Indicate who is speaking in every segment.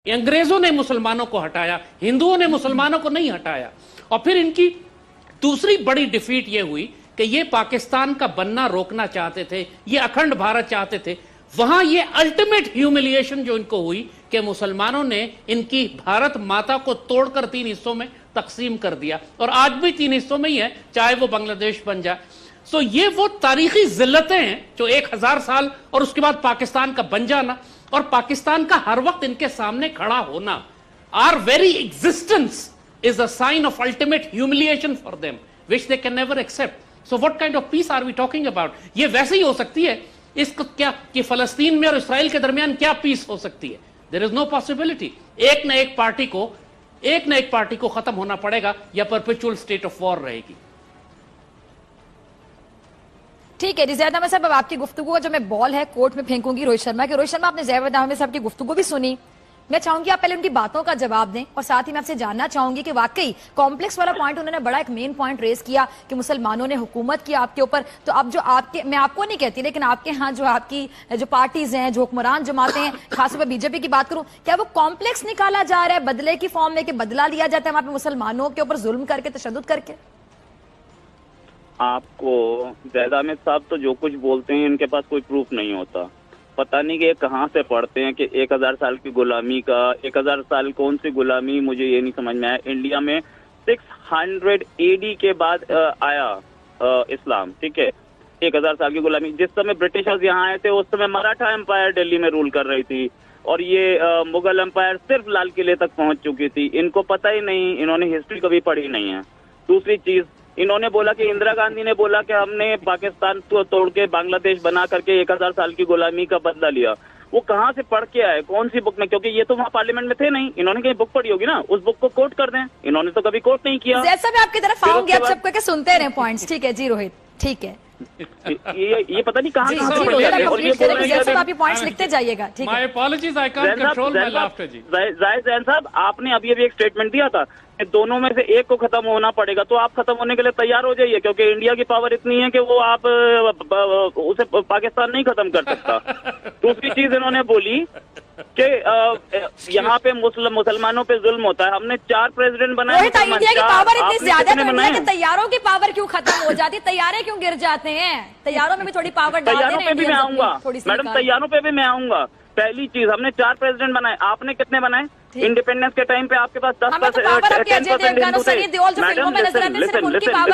Speaker 1: अंग्रेजों ने मुसलमानों को हटाया, हिंदुओं ने मुसलमानों को नहीं हटाया। और फिर इनकी दूसरी बड़ी डिफीट यह हुई कि ये पाकिस्तान का बनना रोकना चाहते थे, ये अखंड भारत चाहते थे। वहां ये अल्टीमेट ह्यूमिलिएशन जो इनको हुई कि मुसलमानों ने इनकी भारत माता को तोड़कर 3 हिस्सों में तकसीम कर दिया, और आज भी 3 हिस्सों में ही है, चाहे वो बांग्लादेश बन जाए। सो ये वो तारीखी जिल्लतें हैं जो 1000 साल और उसके बाद पाकिस्तान का बन जाना और पाकिस्तान का हर वक्त इनके सामने खड़ा होना, are very existence is a sign of ultimate humiliation for them, which they can never accept. So what kind of peace are we talking about? ये वैसे ही हो सकती है इसको क्या कि फलस्तीन में और इस्राएल के दरमियान क्या पीस हो सकती है? There is no possibility. एक न एक पार्टी को खत्म होना पड़ेगा या परपेचुअल स्टेट ऑफ वॉर रहेगी।
Speaker 2: ठीक है जी, ज़ैद अहमद साहब, अब आपकी गुफ्तगू का जो मैं बॉल है कोर्ट में फेंकूंगी रोहित शर्मा के। रोहित शर्मा, आपने ज़ैद अहमद साहब की गुफ्तगू भी सुनी, मैं चाहूंगी आप पहले उनकी बातों का जवाब दें, और साथ ही मैं आपसे जानना चाहूंगी कि वाकई कॉम्प्लेक्स वाला पॉइंट उन्होंने बड़ा एक मेन पॉइंट रेज किया कि मुसलमानों ने हुकूमत की आपके ऊपर। तो अब जो आपके, मैं आपको नहीं कहती, लेकिन आपके यहाँ जो आपकी जो पार्टीज हैं, जो हुक्मरान जमातें हैं, खासतौर पर बीजेपी की बात करूं, क्या वो कॉम्प्लेक्स निकाला जा रहा है बदले की फॉर्म में, कि बदला लिया जाता है वहां पे मुसलमानों के ऊपर जुल्म करके, तशद्दुद करके?
Speaker 3: आपको ज़ैद अहमद साहब तो जो कुछ बोलते हैं इनके पास कोई प्रूफ नहीं होता। पता नहीं कि कहाँ से पढ़ते हैं कि 1000 साल की गुलामी का, 1000 साल कौन सी गुलामी, मुझे ये नहीं समझ में आया। इंडिया में 600 AD के बाद आया इस्लाम, ठीक है। 1000 साल की गुलामी, जिस समय ब्रिटिशर्स यहाँ आए थे उस समय मराठा एम्पायर दिल्ली में रूल कर रही थी, और ये मुगल एम्पायर सिर्फ लाल किले तक पहुंच चुकी थी। इनको पता ही नहीं, इन्होंने हिस्ट्री कभी पढ़ी नहीं है। दूसरी चीज, इन्होंने बोला कि इंदिरा गांधी ने बोला कि हमने पाकिस्तान को तोड़ के बांग्लादेश बना करके 1000 साल की गुलामी का बदला लिया। वो कहाँ से पढ़ के आए, कौन सी बुक में? क्योंकि ये तो वहाँ पार्लियामेंट में थे नहीं, इन्होंने कहीं बुक पढ़ी होगी ना, उस बुक को कोट कर दें। इन्होंने तो कभी कोट नहीं किया।
Speaker 2: जैसा मैं आपकी तरफ आऊंगी, आप सबको के सुनते रहे पॉइंट्स, ठीक है जी रोहित, ठीक है।
Speaker 3: ये पता नहीं कहाँ
Speaker 2: आप पॉइंट्स लिखते जाइएगा, ठीक है।
Speaker 3: जैन साहब, आपने अभी एक स्टेटमेंट दिया था कि दोनों में से एक को खत्म होना पड़ेगा, तो आप खत्म होने के लिए तैयार हो जाइए, क्योंकि इंडिया की पावर इतनी है कि वो आप उसे पाकिस्तान नहीं खत्म कर सकता। दूसरी चीज इन्होंने बोली कि यहाँ पे मुसलमानों पे जुल्म होता है। हमने 4 प्रेसिडेंट बनाए।
Speaker 2: इंडिया की पावर इतनी ज्यादा है तो इंडिया के तैयारों की पावर क्यों खत्म हो जाती है? तैयारे क्यों गिर जाते हैं? तैयारोरों में भी थोड़ी पावर डाल दें।
Speaker 3: तैयारों पे भी मैं आऊंगा मैडम, तैयारों पे भी मैं आऊंगा। पहली चीज, हमने 4 प्रेसिडेंट बनाए, आपने कितने बनाए? इंडिपेंडेंस के टाइम पे आपके पास 10%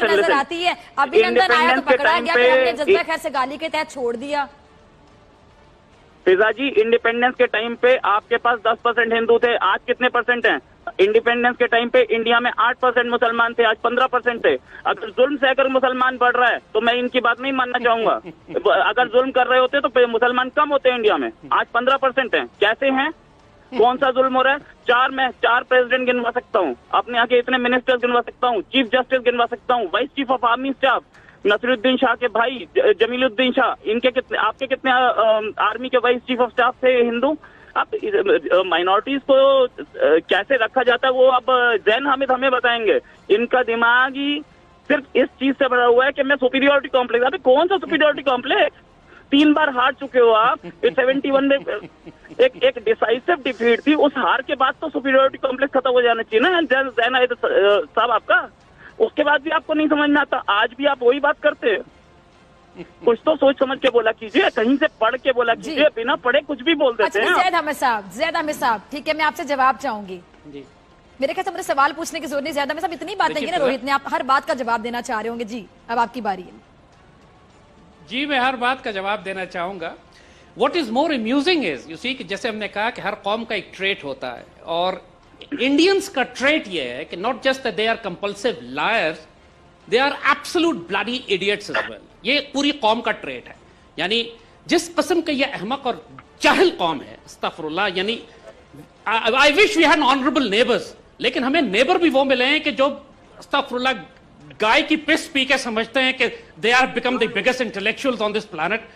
Speaker 2: नजर आती है। अभिनंदन आया तो पकड़ा गया, फिर हमने जज्बा खैर से गाली के तहत छोड़ दिया।
Speaker 3: फिजा जी, इंडिपेंडेंस के टाइम पे आपके पास 10% हिंदू थे, आज कितने परसेंट हैं? इंडिपेंडेंस के टाइम पे इंडिया में 8% मुसलमान थे, आज 15% थे। अगर जुल्म सहकर मुसलमान बढ़ रहा है तो मैं इनकी बात नहीं मानना चाहूंगा। अगर जुल्म कर रहे होते तो मुसलमान कम होते इंडिया में, आज 15% हैं। कैसे हैं? कौन सा जुल्म हो रहा है? मैं 4 प्रेसिडेंट गिनवा सकता हूँ, अपने यहाँ के इतने मिनिस्टर्स गिनवा सकता हूँ, चीफ जस्टिस गिनवा सकता हूँ, vice chief of army staff Nasruddin Shah के भाई जमीलुद्दीन शाह, इनके कितने, आपके कितने आर्मी के वाइस चीफ ऑफ स्टाफ थे हिंदू? अब माइनॉरिटीज को कैसे रखा जाता है वो अब जैन हामिद हमें बताएंगे। इनका दिमाग ही सिर्फ इस चीज से भरा हुआ है कि मैं सुपीरियोरिटी कॉम्प्लेक्स। अभी कौन सा सुपीरियोरिटी कॉम्प्लेक्स? 3 बार हार चुके हो आप। 71 में एक डिसाइसिव डिफीट थी, उस हार के बाद तो सुपीरियोरिटी कॉम्प्लेक्स खत्म हो जाना चाहिए ना जैन साहब आपका। उसके बाद भी आपको नहीं समझ में आता, आज भी आप वही बात करते हैं। कुछ तो सोच समझ के बोला कीजिए, कहीं से पढ़ के बोला कीजिए, बिना पढ़े कुछ भी बोल देते हैं।
Speaker 2: ज़ैद अहमद साहब, ठीक है, मैं आपसे जवाब चाहूंगी। मेरे ख्याल से मुझे सवाल पूछने की जरूरत नहीं। ज़ैद अहमद साहब, इतनी बातें की ना रोहित ने, आप हर बात का जवाब देना चाह रहे होंगे। जी, अब आपकी बारी है।
Speaker 1: जी, मैं हर बात का जवाब देना चाहूंगा। What is more amusing is, you see, कि जैसे हमने कहा कि हर कौम का एक ट्रेट होता है, और इंडियंस का ट्रेट ये है कि not just they are compulsive liars, they are absolute bloody idiots as well. ये पूरी कौम का ट्रेट है। यानी जिस किस्म का ये अहमक और जाहिल कौम है, अस्तगफिरुल्लाह, यानी I wish we had honourable neighbours, लेकिन हमें नेबर भी वो मिले हैं कि जो अस्तगफिरुल्लाह गाय की पिस पी के समझते हैं कि they are become the biggest intellectuals on this planet.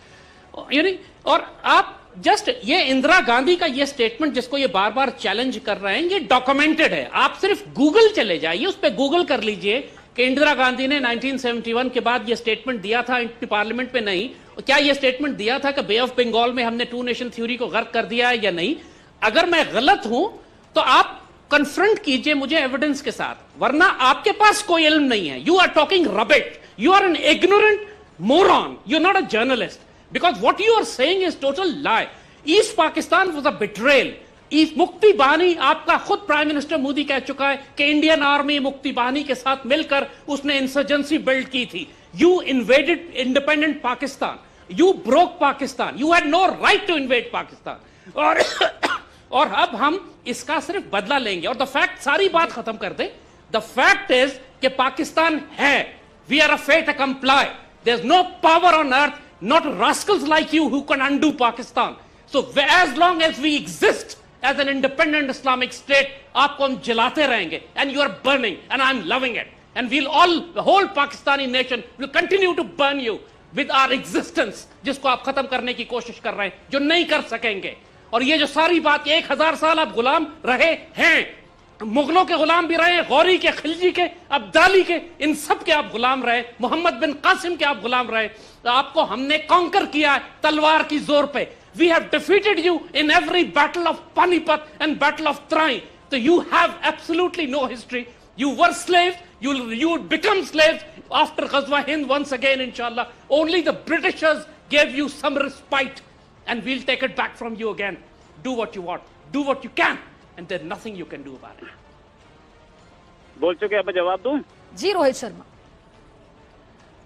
Speaker 1: यानी, और आप जस्ट ये इंदिरा गांधी का ये स्टेटमेंट जिसको ये बार बार चैलेंज कर रहे हैं, ये डॉक्यूमेंटेड है। आप सिर्फ गूगल चले जाइए, उस पर गूगल कर लीजिए कि इंदिरा गांधी ने 1971 के बाद ये स्टेटमेंट दिया था, पार्लियामेंट में नहीं, क्या ये स्टेटमेंट दिया था कि बे ऑफ बंगाल में हमने 2 नेशन थ्योरी को गर्क कर दिया है या नहीं? अगर मैं गलत हूं तो आप कन्फ्रंट कीजिए मुझे एविडेंस के साथ, वरना आपके पास कोई इल्म नहीं है. You are talking rubbish. You are an ignorant moron. You're not a journalist. Because what you are saying is total lie. East Pakistan was a betrayal. East मुक्ति बानी, आपका खुद प्राइम मिनिस्टर मोदी कह चुका है कि इंडियन आर्मी मुक्ति बानी के साथ मिलकर उसने इंसर्जेंसी बिल्ड की थी. You invaded independent Pakistan. You broke Pakistan. You had no right to invade Pakistan. और अब हम इसका सिर्फ बदला लेंगे. और द फैक्ट, सारी बात खत्म कर दे. द फैक्ट इज कि पाकिस्तान है. We are a fate to comply. There's no power on earth, not rascals like you who can undo Pakistan. So as long as we exist as an independent Islamic state, आपको हम जलाते रहेंगे, and you are burning, and I'm loving it. And we'll all, the whole Pakistani nation will continue to burn you with our existence, जिसको आप खत्म करने की कोशिश कर रहे हैं, जो नहीं कर सकेंगे. और ये जो सारी बात, 1000 साल आप गुलाम रहे हैं, मुगलों के गुलाम भी रहे, गौरी के, खिलजी के, अब्दाली के, इन सब के आप गुलाम रहे, मोहम्मद बिन कासिम के आप गुलाम रहे. तो आपको हमने कॉन्कर किया है तलवार की जोर पे. We have defeated you in every battle of Panipat and battle of Tarain. तो you have absolutely no history. You were slaves. You would become slaves after Ghazwa Hind once again, inshallah. Only the Britishers gave you some respite, and we'll take it back from you again. Do what you want. Do what you can. And there's nothing you can do about it.
Speaker 3: बोल चुके, अब जवाब दूं?
Speaker 2: जी रोहित शर्मा.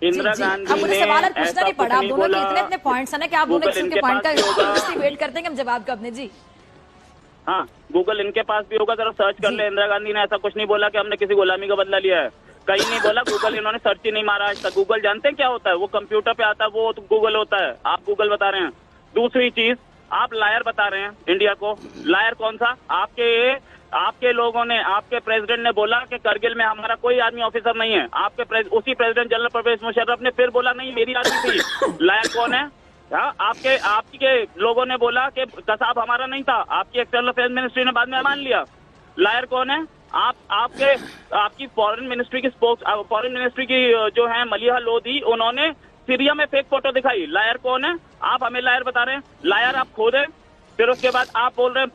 Speaker 3: इंदिरा गांधी
Speaker 2: अब मुझे सवाल पूछना नहीं पड़ा. आप दोनों के इतने पॉइंट्स हैं ना कि आप दोनों किसी के पॉइंट का वेट करते हैं कि हम जवाब कब दें. जी
Speaker 3: हाँ, गूगल इनके पास भी होगा, जरा सर्च कर ले. इंदिरा गांधी ने ऐसा कुछ नहीं बोला कि हमने किसी गुलामी का बदला लिया है. कहीं नहीं बोला. गूगल इन्होंने सर्च ही नहीं मारा आज तक. गूगल जानते हैं क्या होता है? वो कंप्यूटर पे आता है, वो तो गूगल होता है. आप गूगल बता रहे हैं. दूसरी चीज, आप लायर बता रहे हैं इंडिया को. लायर कौन सा? आपके लोगों ने, आपके प्रेसिडेंट ने बोला कि करगिल में हमारा कोई आर्मी ऑफिसर नहीं है. उसी प्रेसिडेंट जनरल परवेज मुशर्रफ ने फिर बोला नहीं मेरी आर्मी थी. लायर कौन है? आपके लोगों ने बोला कि कसाब हमारा नहीं था. आपकी एक्सटर्नल अफेयर्स मिनिस्ट्री ने बाद में मान लिया. लायर कौन है? आपकी फॉरेन मिनिस्ट्री की जो है मलिहा लोधी, उन्होंने सीरिया में फेक फोटो दिखाई. लायर कौन है? आप हमें लायर बता रहे हैं. लायर आप खुद है. फिर उसके बाद आप बोल रहे हैं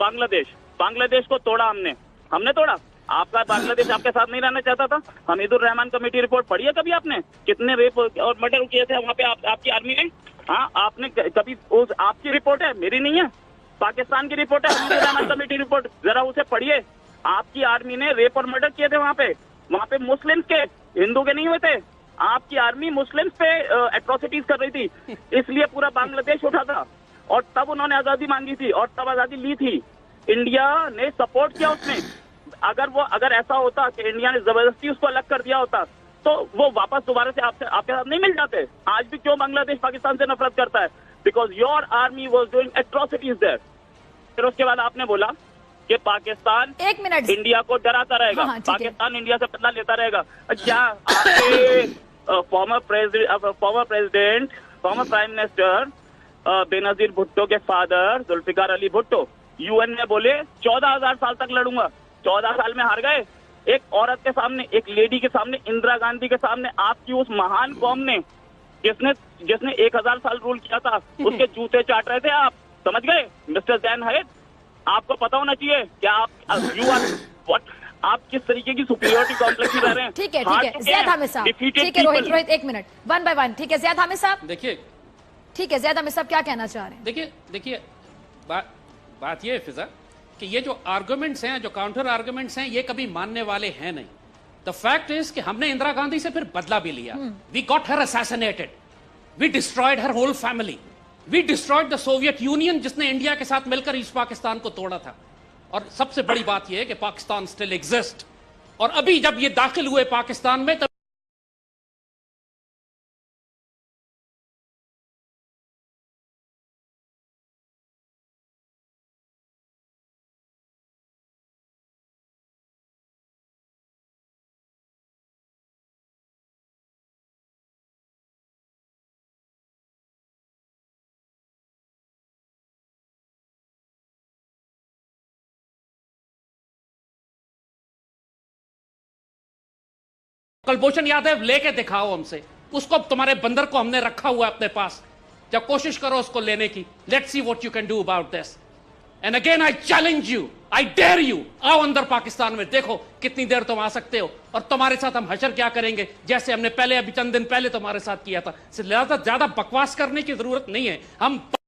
Speaker 3: बांग्लादेश को तोड़ा हमने तोड़ा. आपका बांग्लादेश आपके साथ नहीं रहना चाहता था. हमीदुर रहमान कमेटी रिपोर्ट पढ़ी है कभी आपने? कितने रेप और मर्डर किए थे वहाँ पे आपकी आर्मी ने? हाँ, आपने कभी आपकी रिपोर्ट है, मेरी नहीं है. पाकिस्तान की रिपोर्ट है, हमीदुर रहमान कमेटी रिपोर्ट, जरा उसे पढ़िए. आपकी आर्मी ने रेप और मर्डर किए थे वहाँ पे मुस्लिम्स के, हिंदू के नहीं हुए थे. आपकी आर्मी मुस्लिम्स पे एट्रोसिटीज कर रही थी, इसलिए पूरा बांग्लादेश उठा था. और तब उन्होंने आजादी मांगी थी और तब आजादी ली थी. इंडिया ने सपोर्ट किया उसमें. अगर ऐसा होता कि इंडिया ने जबरदस्ती उसको अलग कर दिया होता तो वो वापस दोबारा से आपके साथ नहीं मिल जाते. आज भी क्यों बांग्लादेश पाकिस्तान से नफरत करता है? Because your army was doing atrocities there. फिर उसके बाद आपने बोला कि पाकिस्तान
Speaker 2: 1 मिनट
Speaker 3: इंडिया को डराता रहेगा.
Speaker 2: हाँ,
Speaker 3: पाकिस्तान इंडिया से बदला लेता रहेगा. क्या आपके former president former prime minister Benazir Bhutto के फादर जुल्फिकार अली भुट्टो यूएन में बोले 14,000 साल तक लड़ूंगा. 14 साल में हार गए. एक औरत के सामने, एक लेडी के सामने, इंदिरा गांधी के सामने, आपकी उस महान कौम ने जिसने 1000 साल रूल किया था, उसके जूते चाट रहे थे आप. समझ गए मिस्टर जैन हयत? आपको पता होना चाहिए क्या आप किस तरीके की सुपीरियरिटी कॉम्प्लेक्स में रह रहे हैं.
Speaker 2: ठीक है ज़ियाद हामिद साहब. ठीक है रोहित 1 मिनट, 1 by 1. ठीक है ज़ियाद हामिद साहब.
Speaker 1: देखिए,
Speaker 2: ठीक है ज़ियाद हामिद साहब क्या कहना चाह रहे हैं?
Speaker 1: देखिए बात ये है फिजा कि ये जो आर्गुमेंट्स हैं, जो काउंटर आर्गुमेंट्स हैं, ये कभी मानने वाले हैं नहीं. द फैक्ट इज कि हमने इंदिरा गांधी से फिर बदला भी लिया. We got her assassinated. We destroyed her whole family. We destroyed the Soviet Union, जिसने इंडिया के साथ मिलकर ईस्ट पाकिस्तान को तोड़ा था. और सबसे बड़ी बात यह है कि पाकिस्तान स्टिल एग्जिस्ट. और अभी जब ये दाखिल हुए पाकिस्तान में, तब कलभूषण यादव लेके दिखाओ हमसे उसको. तुम्हारे बंदर को हमने रखा हुआ है अपने पास. जब कोशिश करो उसको लेने की. Let's see what you can do about this. And again I challenge you, I dare you, आओ अंदर पाकिस्तान में, देखो कितनी देर तुम आ सकते हो, और तुम्हारे साथ हम हशर क्या करेंगे, जैसे हमने पहले अभी चंद दिन पहले तुम्हारे साथ किया था। ज्यादा बकवास करने की जरूरत नहीं है। हम